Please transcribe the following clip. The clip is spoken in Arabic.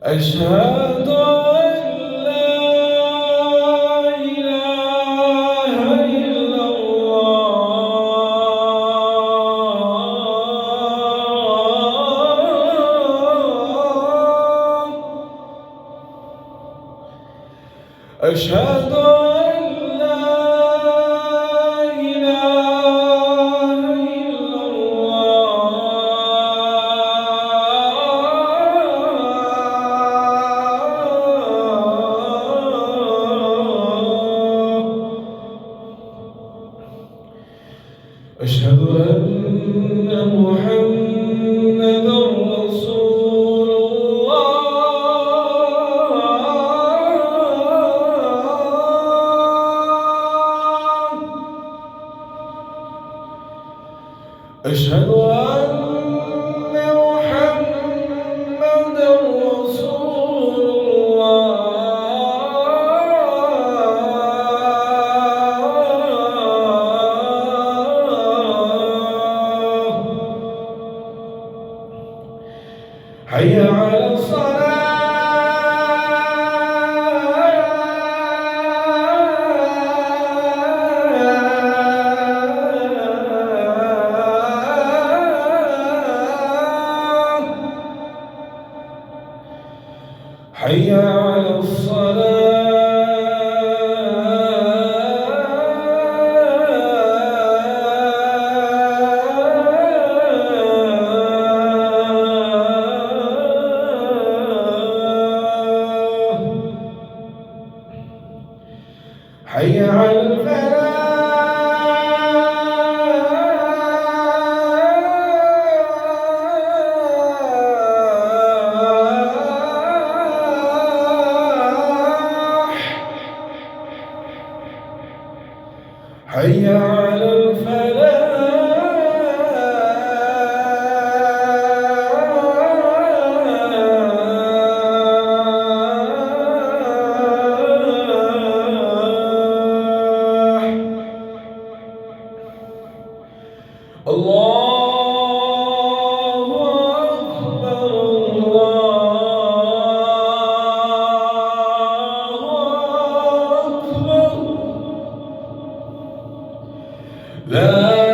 أشهد أن لا إله إلا الله. أشهد أن لا إله إلا الله. أشهد أن محمدًا رسول الله. أشهد أن محمدًا رسول الله. حي على الصلاة. حي على الصلاة. حي على الفلاح. حي على الفلاح. الله أكبر، الله أكبر. لا